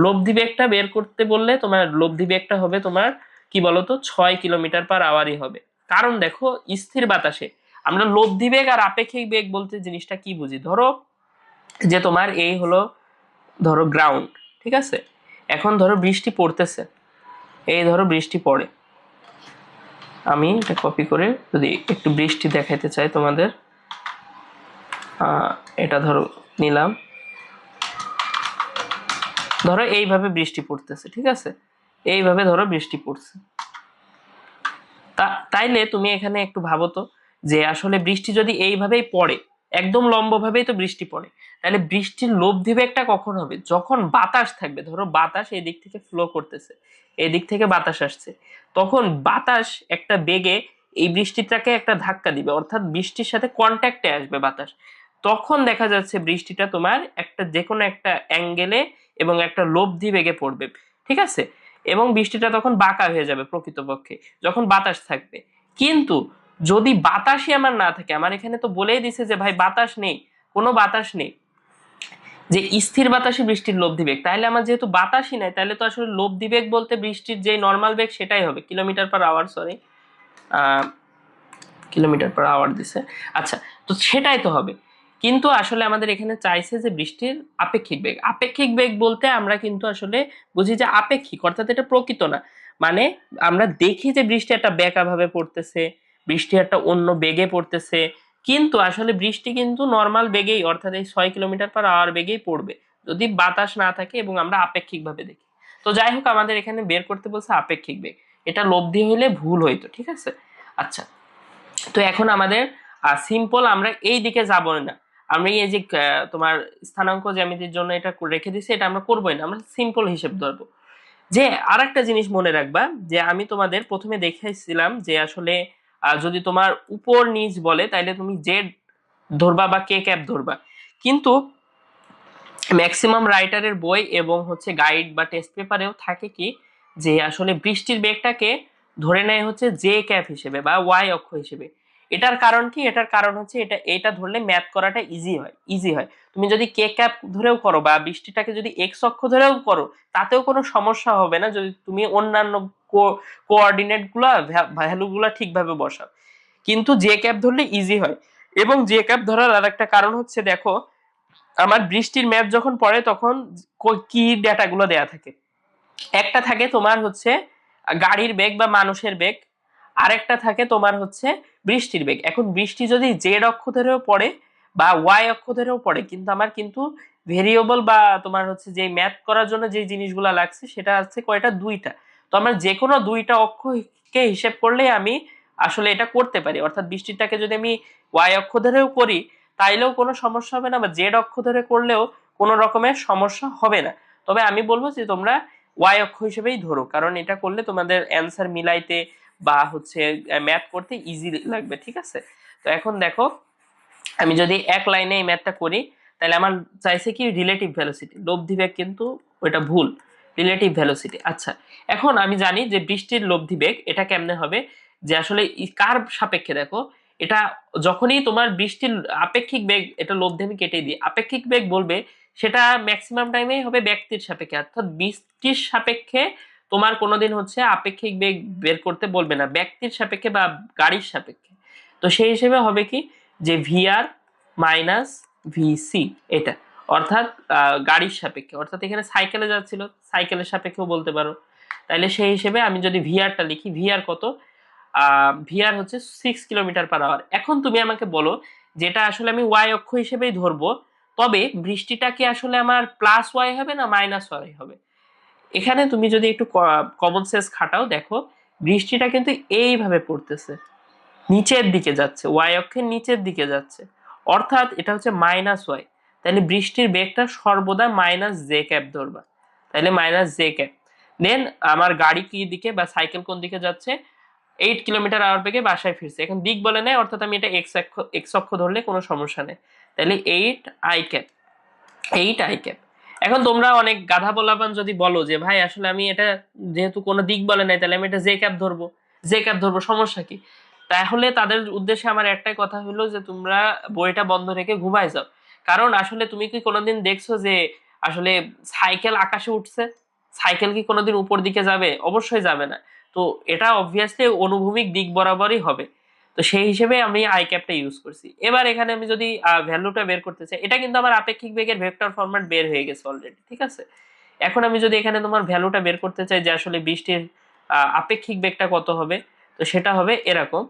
লব্ধি বেগটা বের করতে বললে তোমার লব্ধি বেগটা হবে তোমার কি বলতো 6 কিলোমিটার/আওয়ারই হবে। কারণ দেখো স্থির বাতাসে, আমরা লব্ধি বেগ আর আপেক্ষিক বেগ বলতে জিনিসটা কি বুঝি, ধরো যে তোমার এই হলো ধরো গ্রাউন্ড, ঠিক আছে, এখন ধরো বৃষ্টি পড়তেছে, এই ধরো বৃষ্টি পড়ে, আমি এটা কপি করে যদি একটু বৃষ্টি দেখাইতে চাই তোমাদের, এটা ধরো নিলাম, ধরো এইভাবে বৃষ্টি পড়তেছে, ঠিক আছে, এইভাবে ধরো বৃষ্টি পড়ছে। তাইলে তুমি এখানে একটু ভাবো তো যে আসলে বৃষ্টি যদি এইভাবেই পড়ে, একদম লম্বভাবেই তো বৃষ্টি পড়ে, তাহলে বৃষ্টির লব্ধি বেগটা কখন হবে, যখন বাতাস থাকবে, ধরো বাতাস এই দিক থেকে ফ্লো করতেছে, এই দিক থেকে বাতাস আসছে, তখন বাতাস একটা বেগে এই বৃষ্টিটাকে একটা ধাক্কা দিবে, অর্থাৎ বৃষ্টির সাথে কন্ট্যাক্টে আসবে বাতাস, তখন দেখা যাচ্ছে বৃষ্টিটা তোমার একটা যে কোনো একটা অ্যাঙ্গেলে এবং একটা লব্ধি বেগে পড়বে, ঠিক আছে, এবং বৃষ্টিটা তখন বাঁকা হয়ে যাবে প্রকৃতপক্ষে যখন বাতাস থাকবে। কিন্তু যদি বাতাসই আমার না থাকে, আমার এখানে তো বলেই দিছে যে ভাই বাতাস নেই, কোনো বাতাস নেই, যে স্থির বাতাসই বৃষ্টির লব্ধি বেগ, তাহলে আমার যেহেতু বাতাসই নাই, তাহলে তো আসলে লব্ধি বেগ বলতে বৃষ্টির যে নর্মাল বেগ সেটাই হবে, kilometre per hour, sorry kilometre per hour দিছে, আচ্ছা, তো সেটাই তো হবে। কিন্তু আসলে আমাদের এখানে চাইছে যে বৃষ্টির আপেক্ষিক বেগ, আপেক্ষিক বেগ বলতে আমরা কিন্তু আসলে বুঝি যে আপেক্ষিক, অর্থাৎ এটা প্রকৃত না, মানে আমরা দেখি যে বৃষ্টি একটা বেঁকা ভাবে পড়তেছে, বৃষ্টি একটা অন্য বেগে পড়তেছে, কিন্তু আসলে বৃষ্টি কিন্তু নর্মাল বেগেই, অর্থাৎ এই 6 কিলোমিটার পার আওয়ার বেগেই পড়বে যদি বাতাস না থাকে এবং আমরা আপেক্ষিক ভাবে দেখি। তো যাই হোক, আমাদের এখানে বের করতে বলছে আপেক্ষিক বেগ, এটা লব্ধি হইলে ভুল হইতো, ঠিক আছে। আচ্ছা, তো এখন আমাদের সিম্পল আমরা এই দিকে যাব না, আমরা এই যে তোমার স্থানাঙ্ক জ্যামিতির জন্য এটা রেখে দিছি, এটা আমরা করবোই না, আমরা সিম্পল হিসেব ধরবো। যে আর একটা জিনিস মনে রাখবা, যে আমি তোমাদের প্রথমে দেখাইছিলাম যে আসলে যদি তোমার উপর নিচ বলে তাহলে তুমি জেড ধরবা বা কে ক্যাপ ধরবা, কিন্তু ম্যাক্সিমাম রাইটারের বই এবং হচ্ছে গাইড বা টেস্ট পেপারেও থাকে কি, যে আসলে বৃষ্টির বেগটাকে ধরে নেয় হচ্ছে জে ক্যাপ হিসেবে বা ওয়াই অক্ষ হিসেবে। এটার কারণ কি, এটার কারণ হচ্ছে এটা ধরলে ম্যাথ করাটা ইজি হয়। তুমি যদি কে ক্যাপ ধরেও করো বা বৃষ্টিটাকে যদি এক্স অক্ষ ধরেও করো, তাতেও কোনো সমস্যা হবে না যদি তুমি অন্যান্য কোঅর্ডিনেট গুলা ভ্যালু গুলা ঠিকভাবে বসাও, কিন্তু জে ক্যাপ ধরলে ইজি হয়। এবং জে ক্যাপ ধরার আর একটা কারণ হচ্ছে, দেখো আমার বৃষ্টির ম্যাপ যখন পড়ে তখন কি ডেটাগুলো দেয়া থাকে, একটা থাকে তোমার হচ্ছে গাড়ির বেগ বা মানুষের বেগ, আরেকটা থাকে তোমার হচ্ছে বৃষ্টির বেগ। এখন বৃষ্টি যদি জেড অক্ষ ধরেও পড়ে বা ওয়াই অক্ষ ধরেও পড়ে, কিন্তু আমার কিন্তু ভেরিয়েবল বা তোমার হচ্ছে যে ম্যাথ করার জন্য যে জিনিসগুলো লাগছে সেটা আছে কয়টা, দুইটা। তো আমার যে কোনো দুইটা অক্ষকে হিসেব করলেই আমি আসলে এটা করতে পারি, অর্থাৎ বৃষ্টিটাকে যদি আমি ওয়াই অক্ষ ধরেও করি তাইলেও কোনো সমস্যা হবে না, বা জেড অক্ষ ধরে করলেও কোনো রকমের সমস্যা হবে না। তবে আমি বলবো যে তোমরা ওয়াই অক্ষ হিসেবেই ধরো, কারণ এটা করলে তোমাদের অ্যান্সার মিলাইতে বা হচ্ছে ম্যাথ করতে ইজি লাগবে, ঠিক আছে। তো এখন দেখো, আমি যদি এক লাইনে এই ম্যাথটা করি, তাহলে আমার চাইছে কি রিলেটিভ ভেলোসিটি, লব্ধি বেগ কিন্তু ওইটা ভুল, রিলেটিভ ভেলোসিটি। আচ্ছা, এখন আমি জানি যে বৃষ্টির লব্ধি বেগ এটা কেমনে হবে, যে আসলে কার সাপেক্ষে, দেখো এটা যখনই তোমার বৃষ্টির আপেক্ষিক বেগ, এটা লব্ধি আমি কেটে দিই, আপেক্ষিক বেগ বলবে সেটা ম্যাক্সিমাম টাইমেই হবে ব্যক্তির সাপেক্ষে, অর্থাৎ বৃষ্টির সাপেক্ষে তোমার কোনোদিন হচ্ছে আপেক্ষিক বেগ বের করতে বলবে না, ব্যক্তির সাপেক্ষে বা গাড়ির সাপেক্ষে। তো সেই হিসেবে হবে কি, যে ভিআর মাইনাস ভিসি, এটা অর্থাৎ গাড়ির সাপেক্ষে, অর্থাৎ এখানে সাইকেলে যাচ্ছিল, সাইকেলের সাপেক্ষেও বলতে পারো। তাইলে সেই হিসেবে আমি যদি ভিআরটা লিখি, ভিআর কত, ভিআর হচ্ছে 6 কিলোমিটার পার আওয়ার। এখন তুমি আমাকে বলো, যেটা আসলে আমি ওয়াই অক্ষ হিসেবেই ধরবো, তবে বৃষ্টিটা কি আসলে আমার প্লাস ওয়াই হবে না মাইনাস ওয়াই হবে? এখানে তুমি যদি একটু কমন সেন্স খাটাও, দেখো বৃষ্টিটা কিন্তু এইভাবে পড়তেছে, নিচের দিকে যাচ্ছে, ওয়াই অক্ষের নিচের দিকে যাচ্ছে, অর্থাৎ এটা হচ্ছে মাইনাস ওয়াই, তাহলে বৃষ্টির বেগটা সর্বদা মাইনাস জে ক্যাপ ধরবা, তাহলে মাইনাস জে ক্যাপ। দেন আমার গাড়ি কি দিকে বা সাইকেল কোন দিকে যাচ্ছে, 8 কিলোমিটার আওয়ার বেগে বাসায় ফিরছে, এখন দিক বলে নেয়, অর্থাৎ আমি এটা এক্স অক্ষ ধরলে কোনো সমস্যা নেই, তাহলে 8 আই ক্যাপ, 8 আই ক্যাপ। এখন তোমরা অনেক গাধা বলাবান যদি বলো যে ভাই আসলে আমি এটা যেহেতু কোনো দিক বলে নাই, তাহলে আমি এটা জে ক্যাপ ধরবো সমস্যা কি, তাহলে তাদের উদ্দেশ্যে আমার একটাই কথা হলো যে তোমরা বইটা বন্ধ রেখে ঘুমায় যাও। কারণ আসলে তুমি কি কোনোদিন দেখছো যে আসলে সাইকেল আকাশে উঠছে? সাইকেল কি কোনোদিন উপর দিকে যাবে? অবশ্যই যাবে না। তো এটা অবভিয়াসলি অনুভূমিক দিক বরাবরই হবে। তো সেই হিসেবে আমি আই ক্যাপটা ইউজ করছি। এবার এখানে আমি যদি ভ্যালুটা বের করতে চাই, এটা কিন্তু আমার আপেক্ষিক বেগের ভেক্টর ফরম্যাট বের হয়ে গেছে অলরেডি, ঠিক আছে। এখন আমি যদি এখানে তোমার ভ্যালুটা বের করতে চাই যে আসলে বৃষ্টির আপেক্ষিক বেগটা কত হবে, তো সেটা হবে এরকম,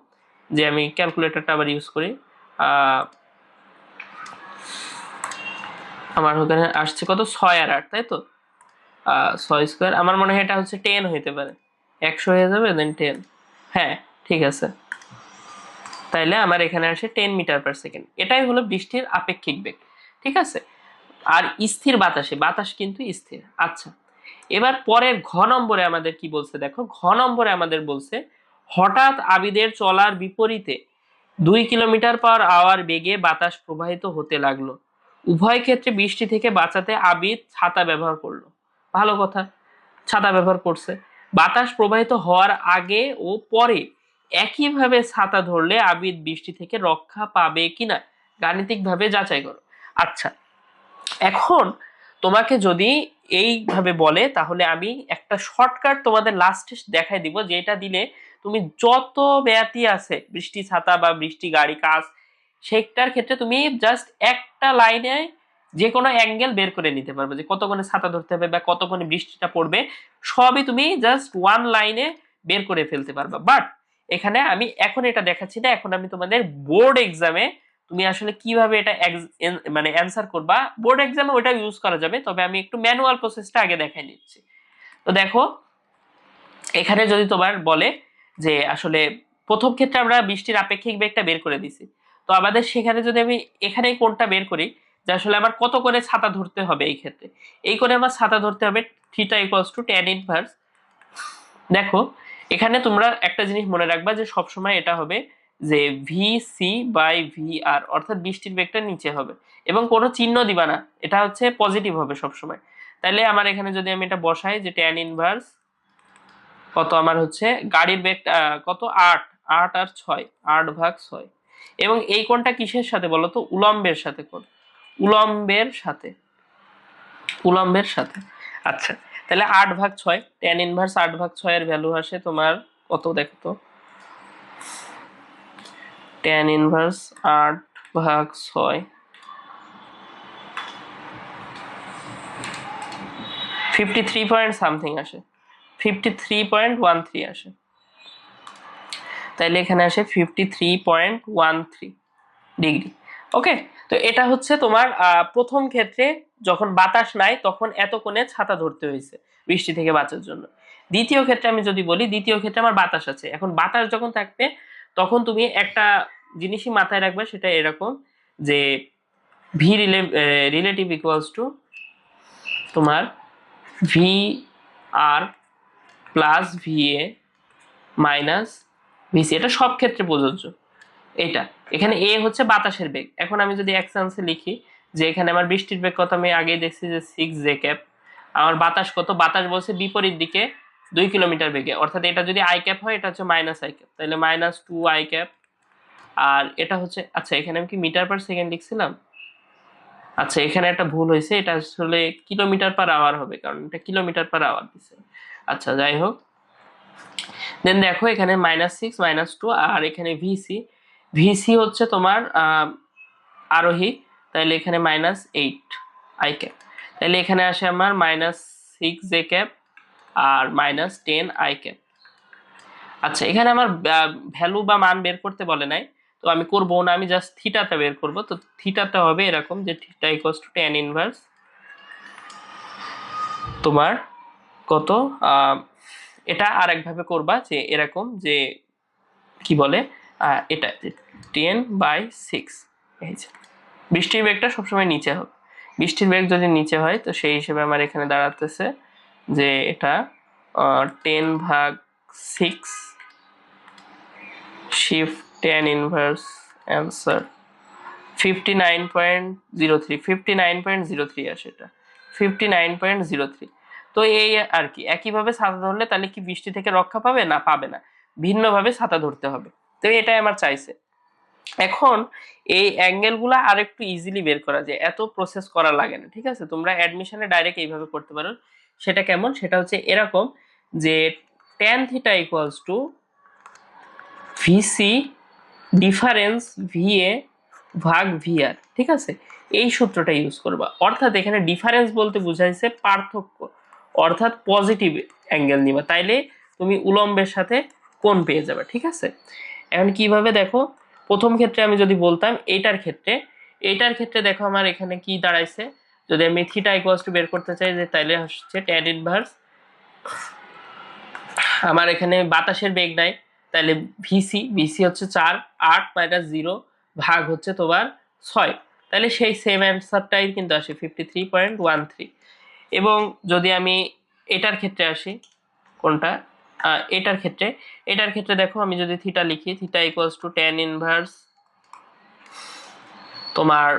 যে আমি ক্যালকুলেটরটা আবার ইউজ করি। আমার ওখানে আসছে কত, 6 আর 8, তাই তো। 6 স্কোয়ার, আমার মনে হয় এটা হচ্ছে 10 হইতে পারে, 100 হয়ে যাবে দেন 10। হ্যাঁ ঠিক আছে, তাইলে আমার এখানে আসে 10 মিটার পার সেকেন্ড। এটাই হলো বৃষ্টির আপেক্ষিক বেগ, ঠিক আছে। আর স্থির বাতাসে, বাতাস কিন্তু স্থির। আচ্ছা, এবার পরের ঘ নম্বরে আমাদের কি বলছে দেখো, ঘ নম্বরে আমাদের বলছে হঠাৎ আবিদের চলার বিপরীতে 2 কিলোমিটার/আওয়ার বেগে বাতাস প্রবাহিত হতে লাগলো। উভয় ক্ষেত্রে বৃষ্টি থেকে বাঁচাতে আবিদ ছাতা ব্যবহার করলো। ভালো কথা, ছাতা ব্যবহার করছে। বাতাস প্রবাহিত হওয়ার আগে ও পরে একইভাবে ছাতা ধরলে আবিদ বৃষ্টি থেকে রক্ষা পাবে কিনা গাণিতিকভাবে যাচাই করো। আচ্ছা, এখন তোমাকে যদি এইভাবে বলে, তাহলে আমি একটা শর্টকাট তোমাদের লাস্টে দেখাই দিব, যেটা দিলে তুমি যত ব্যাতি আছে বৃষ্টি ছাতা বা বৃষ্টি গাড়ি কাজ, সেটার ক্ষেত্রে তুমি জাস্ট একটা লাইনে যে কোনো অ্যাঙ্গেল বের করে নিতে পারবে, যে কতক্ষণে ছাতা ধরতে হবে বা কতক্ষণে বৃষ্টিটা পড়বে, সবই তুমি জাস্ট ওয়ান লাইনে বের করে ফেলতে পারবে। বাট এখানে আমি এখন এটা দেখাচ্ছি না, এখন আমি তোমাদের বোর্ড এক্সামে তুমি আসলে কিভাবে এটা মানে অ্যান্সার করবা, বোর্ড এক্সামে ওটা ইউজ করা যাবে, তবে আমি একটু ম্যানুয়াল প্রসেসটা আগে দেখাই নিচ্ছি। তো দেখো, এখানে যদি তোমার বলে যে আসলে প্রথম ক্ষেত্রে আমরা বৃষ্টির আপেক্ষিক বেগটা বের করে দিছি, তো আমাদের সেখানে যদি আমি এখানে কোণটা বের করি, যে আসলে আমার কত কোণে ছাতা ধরতে হবে, এই ক্ষেত্রে এই কোণে আমার ছাতা ধরতে হবে theta equals to tan inverse. দেখো, এখানে তোমরা একটা জিনিস মনে রাখবা যে সবসময় এটা হবে যে ভি সি বাই ভি আর, অর্থাৎ বৃষ্টির বেগটা নিচে হবে এবং কোনো চিহ্ন দিবা না, এটা হচ্ছে পজিটিভ হবে সবসময়। তাহলে আমার এখানে যদি আমি এটা বসাই যে ট্যান ইনভার্স কত, আমার হচ্ছে গাড়ির বেগ কত, 8, 8 আর 6, 8/6। এবং এই কোণটা কিসের সাথে বলো তো, উলম্বের সাথে কোণ, উলম্বের সাথে, উলম্বের সাথে। আচ্ছা, তাহলে 8/6, ট্যান ইনভার্স 8/6 এর ভ্যালু আসে তোমার কত দেখো তো, ট্যান ইনভার্স 8/6 53 পয়েন্ট সামথিং আসে, 53.13 আসে। তাইলে এখানে আসে 53.13 ডিগ্রি। ওকে, তো এটা হচ্ছে তোমার প্রথম ক্ষেত্রে যখন বাতাস নাই তখন এত কোণে ছাতা ধরতে হয়েছে বৃষ্টি থেকে বাঁচার জন্য। দ্বিতীয় ক্ষেত্রে আমি যদি বলি, দ্বিতীয় ক্ষেত্রে আমার বাতাস আছে, এখন বাতাস যখন থাকবে তখন তুমি একটা জিনিসই মাথায় রাখবে, সেটা এরকম যে ভি রিলেটিভ ইকুয়ালস টু তোমার V R plus V A minus VC, এটা সব ক্ষেত্রে প্রযোজ্য। এটা এখানে এ হচ্ছে বাতাসের বেগ। এখন আমি যদি এক্সান্সে লিখি যে এখানে আমার বৃষ্টির বেগ কত, আমি আগেই দেখছি যে 6 জে ক্যাপ। আমার বাতাস কত, বাতাস বলছে বিপরীত দিকে 2 কিলোমিটার বেগে, অর্থাৎ এটা যদি আই ক্যাপ হয় এটা হচ্ছে মাইনাস আই ক্যাপ, তাহলে -2 আই ক্যাপ। আর এটা হচ্ছে, আচ্ছা এখানে আমি কি মিটার পার সেকেন্ড লিখছিলাম, আচ্ছা এখানে একটা ভুল হয়েছে, এটা আসলে কিলোমিটার পার আওয়ার হবে, কারণ এটা কিলোমিটার পার আওয়ার দিছে। আচ্ছা যাই হোক, দেন দেখো এখানে -6 -2 আর এখানে ভিসি, ভিসি হচ্ছে তোমার আরোহী, তাহলে এখানে -8 আই ক্যাপ, তাহলে এখানে আসে আমার -6 জে ক্যাপ আর -10 আই ক্যাপ। আচ্ছা, এখানে আমার ভ্যালু বা মান বের করতে বলে নাই, তো আমি করবো না, আমি জাস্ট থিটাটা বের করব। তো থিটাটা হবে এরকম যে theta equals to tan inverse তোমার কত, এটা আরেকভাবে করবা যে এরকম, যে কি বলে এটা 10/6। এই যে বৃষ্টির বেগটা সবসময় নিচে হবে, বৃষ্টির বেগ যদি নিচে হয় তো সেই হিসেবে আমার এখানে দাঁড়াতেছে যে এটা 10/6 শিফট ট্যান ইনভার্স অ্যান্সার 59.03 আসে, এটা 59.03। তো এই আর কি, একইভাবে ছাতা ধরলে তাহলে কি বৃষ্টি থেকে রক্ষা পাবে না, পাবে না, ভিন্নভাবে ছাতা ধরতে হবে। তো এটাই আমার চাইছে। এখন এই অ্যাঙ্গেল গুলা আর একটু ইজিলি বের করা যায়, এত প্রসেস করা লাগে না, ঠিক আছে। তোমরা অ্যাডমিশনে ডাইরেক্ট এইভাবে করতে পারো। সেটা কেমন, সেটা হচ্ছে এরকম যে tan theta equals to VC difference VA ভাগ ভিআর, ঠিক আছে, এই সূত্রটা ইউজ করবা। অর্থাৎ এখানে ডিফারেন্স বলতে বুঝাইছে পার্থক্য, অর্থাৎ পজিটিভ অ্যাঙ্গেল নিবা, তাইলে তুমি উলম্বের সাথে কোণ পেয়ে যাবে, ঠিক আছে। এখন কিভাবে দেখো, প্রথম ক্ষেত্রে আমি যদি বলতাম এইটার ক্ষেত্রে দেখো আমার এখানে কি দাঁড়াইছে, যদি আমি থিটা ইকুয়ালস টু বের করতে চাই যে তাইলে হচ্ছে ট্যান ইনভার্স, আমার এখানে বাতাসের বেগ নাই, তাহলে ভিসি হচ্ছে 4 8 - 0 ভাগ হচ্ছে তোমার 6, তাহলে সেই সেম অ্যান্সারটাই কিন্তু আসে 53.13। এবং যদি আমি এটার ক্ষেত্রে আসি, কোনটা, এটার ক্ষেত্রে দেখো আমি যদি থিটা লিখি, theta equals to tan inverse, তোমার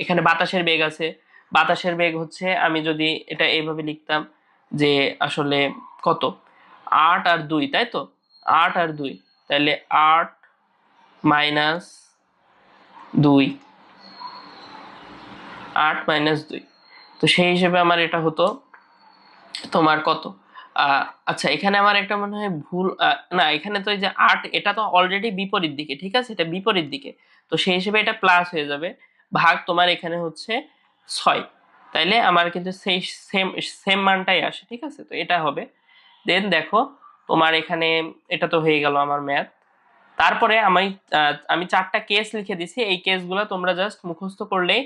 এখানে বাতাসের বেগ আছে, বাতাসের বেগ হচ্ছে, আমি যদি এটা এইভাবে লিখতাম যে আসলে কত, 8 আর 2, তাই তো, 8 আর 2, তাহলে 8 - 2, 8 - 2, তো সেই হিসেবে আমার এটা হতো তোমার কত, আচ্ছা এখানে আমার একটা মনে হয় ভুল, না এখানে তো এই যে 8, এটা তো অলরেডি বিপরীত দিকে, ঠিক আছে, এটা বিপরীত দিকে, তো সেই হিসেবে এটা প্লাস হয়ে যাবে, ভাগ তোমার এখানে হচ্ছে 6, তাইলে আমার কিন্তু সেই সেম সেম মানটাই আসে, ঠিক আছে, তো এটা হবে। দেন দেখো তোমার এখানে এটা তো হয়ে গেল আমার ম্যাথ। তারপরে আমি 4টা কেস লিখে দিছি, এই কেসগুলো তোমরা জাস্ট মুখস্থ করলেই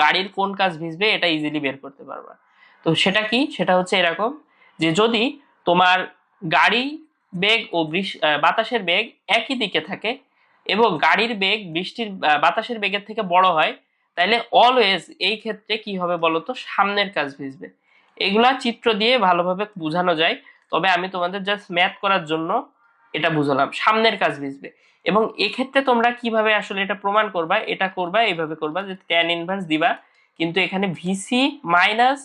গাড়ির কোন কাজ ভিজবে এটা ইজিলি বের করতে পারবা। তো সেটা কি, সেটা হচ্ছে এরকম যে যদি তোমার গাড়ি বেগ ও বাতাসের বেগ একই দিকে থাকে এবং গাড়ির বেগ বাতাসের বেগের থেকে বড় হয়, তাহলে অলওয়েজ এই ক্ষেত্রে কি হবে বলতো, সামনের কাজ ভিজবে। এগুলা চিত্র দিয়ে ভালোভাবে বোঝানো যায়, তবে আমি তোমাদের জাস্ট ম্যাথ করার জন্য এটা বুঝলাম, সামনের কাজ ভিজবে। এবং এক্ষেত্রে তোমরা কিভাবে আসলে এটা প্রমাণ করবা, এটা করবা এইভাবে করবা যে ট্যান ইনভার্স দিবা, কিন্তু এখানে ভিসি মাইনাস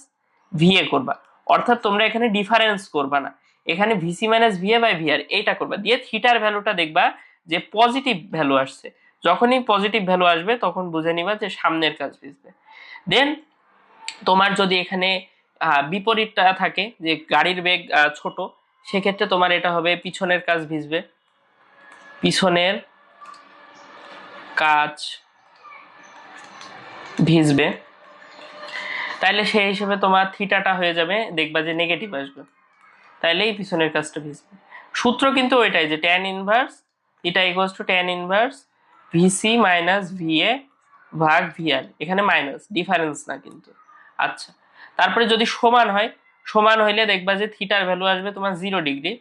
ভিএ করবা, অর্থাৎ তোমরা এখানে ডিফারেন্স করবা না, এখানে VC minus VA by VR এইটা করবা, দিয়ে থিটার ভ্যালুটা দেখবা যে পজিটিভ ভ্যালু আসছে, যখনই পজিটিভ ভ্যালু আসবে তখন বুঝে নিবা যে সামনের কাজ ভিজবে। দেন তোমার যদি এখানে বিপরীতটা থাকে যে গাড়ির বেগ ছোট, সেক্ষেত্রে তোমার এটা হবে পিছনের কাজ ভিজবে, পিছনের কাজ ভিজবে, তাইলে সেই হিসেবে তোমার থিটাটা হয়ে যাবে, দেখবা যে নেগেটিভ আসবে, তাইলে এই পিছনের কাজটা ভিজবে। সূত্র কিন্তু ওইটাই যে tan inverse theta equals to tan inverse VC minus VA ভাগ ভিআর, এখানে মাইনাস, ডিফারেন্স না কিন্তু। আচ্ছা, তারপরে যদি সমান হয়, সমান হইলে দেখবা যে থিটার ভ্যালু আসবে তোমার 0 ডিগ্রি,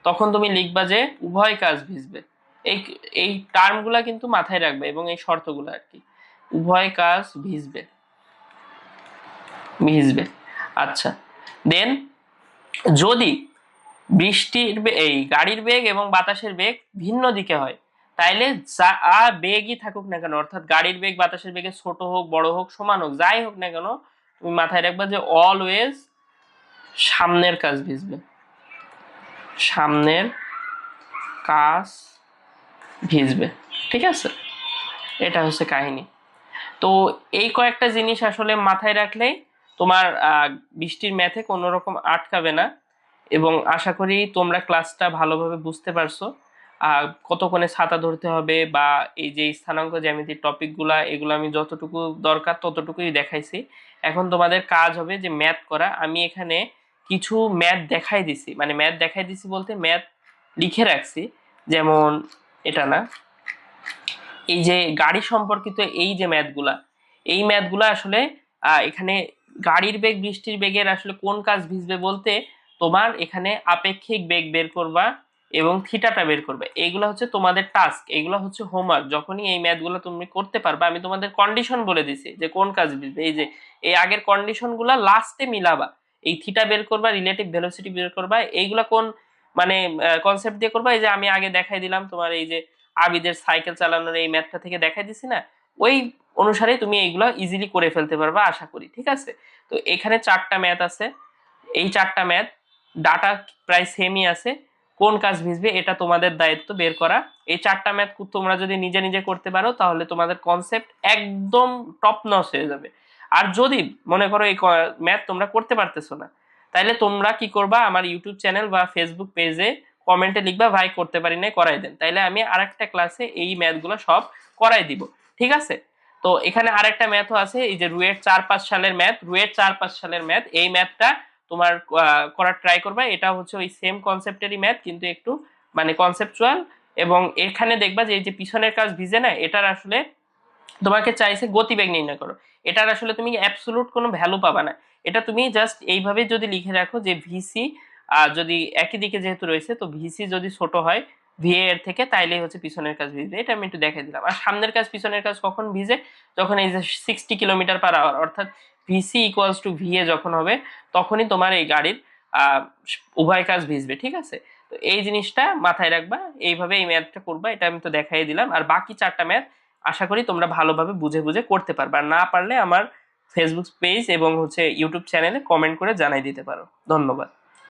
তখন তুমি লিখবা যে উভয় কাজ ভিজবে। এই এই টার্মগুলা কিন্তু মাথায় রাখবে এবং এই শর্তগুলো আর কি, উভয় কাজ ভিজবে ভিজবে। আচ্ছা, দেন যদি এই গাড়ির বেগ এবং বাতাসের বেগ ভিন্ন দিকে হয়, তাইলে যা বেগই থাকুক না কেন, অর্থাৎ গাড়ির বেগ বাতাসের বেগে ছোট হোক বড় হোক সমান হোক যাই হোক না কেন, তুমি মাথায় রাখবা যে অলওয়েজ সামনের কাজ ভিজবে, সামনের কাজ ভিজবে, ঠিক আছে, এটা হচ্ছে কাহিনী। তো এই কয়েকটা জিনিস আসলে মাথায় রাখলেই তোমার বৃষ্টির ম্যাথে কোনো রকম আটকাবে না, এবং আশা করি তোমরা ক্লাসটা ভালোভাবে বুঝতে পারছো। কতক্ষণে ছাতা ধরতে হবে বা এই যে স্থানাঙ্ক জ্যামিতির টপিকগুলা, এগুলো আমি যতটুকু দরকার ততটুকুই দেখাইছি। এখন তোমাদের কাজ হবে যে ম্যাথ করা। আমি এখানে কিছু ম্যাথ দেখাই দিছি, মানে ম্যাথ দেখাই দিছি বলতে ম্যাথ লিখে রাখছি, যেমন এটা না, এই যে গাড়ি সম্পর্কিত এই যে ম্যাথগুলা, এই ম্যাথগুলা আসলে এখানে গাড়ির বেগ বৃষ্টির বেগের আসলে কোন কাজ ভিজবে বলতে তোমার এখানে আপেক্ষিক বেগ বের করবা এবং থিটাটা বের করবে, এইগুলা হচ্ছে তোমাদের টাস্ক, এইগুলা হচ্ছে হোমওয়ার্ক। যখনই এই ম্যাথগুলো তুমি করতে পারবা, আমি তোমাদের কন্ডিশন বলে দিছি যে কোন কাজ ভিজবে, এই যে এই আগের কন্ডিশনগুলা লাস্টে মিলাবা, এই থিটা বের করবা, রিলেটিভ ভেলোসিটি বের করবা, এইগুলা কোন মানে কনসেপ্ট দিয়ে করবা, এই যে আমি আগে দেখাই দিলাম তোমার এই যে আবিদের সাইকেল চালানোর এই ম্যাথটা থেকে দেখাই দিছি না, ওই অনুসারে তুমি এইগুলো ইজিলি করে ফেলতে পারবা আশা করি, ঠিক আছে। তো এখানে 4টা ম্যাথ আছে, এই 4টা ম্যাথ ডাটা প্রায় সেমই আছে, কোন কাজ ভিজবে এটা তোমাদের দায়িত্ব বের করা। এই 4টা ম্যাথ তোমরা যদি নিজে নিজে করতে পারো তাহলে তোমাদের কনসেপ্ট একদম টপ নচ হয়ে যাবে। আর যদি মনে করো এই ম্যাথ তোমরা করতে পারতেছো না, তাহলে তোমরা কি করবা, আমার ইউটিউব চ্যানেল বা ফেসবুক পেজে কমেন্টে লিখবা ভাই করতে পারি না, করাই দেন, তাইলে আমি আরেকটা ক্লাসে এই ম্যাথগুলো সব করাই দিব। ঠিক আছে? তো এখানে আরেকটা ম্যাথও আছে, এই যে রুয়েট 4-5 সালের ম্যাথ, রুয়েট 4-5 সালের ম্যাথ, এই ম্যাথটা তোমার করার ট্রাই করবা। এটা হচ্ছে ওই সেম কনসেপ্টেরই ম্যাথ, কিন্তু একটু মানে কনসেপচুয়াল। এবং এখানে দেখবা যে এই যে পিছনের কাজ ভিজে না, এটার আসলে তোমাকে চাইছে গতিবেগ নির্ণয় করো। এটার আসলে তুমি অ্যাবসোলুট কোনো ভ্যালু পাবা না। এটা তুমি জাস্ট এইভাবে যদি লিখে রাখো যে ভিসি যদি একই দিকে যেহেতু রয়েছে, তো ভিসি যদি ছোট হয় ভিএ এর থেকে, তাইলেই হচ্ছে পিছনের কাজ ভিজবে। এটা আমি একটু দেখাই দিলাম। আর সামনের কাজ পিছনের কাজ কখন ভিজে? যখন এই যে 60 কিলোমিটার/আওয়ার, অর্থাৎ ভিসি ইকুয়ালস টু ভিএ যখন হবে, তখনই তোমার এই গাড়ির আহ, উভয় কাজ ভিজবে। ঠিক আছে? তো এই জিনিসটা মাথায় রাখবা, এইভাবে এই ম্যাথটা করবা। এটা আমি তো দেখাই দিলাম। আর বাকি 4টা ম্যাথ আশা করি তোমরা ভালোভাবে বুঝে বুঝে করতে পারবে। আর না পারলে আমার ফেসবুক পেজ এবং হচ্ছে ইউটিউব চ্যানেলে কমেন্ট করে জানাই দিতে পারো। ধন্যবাদ।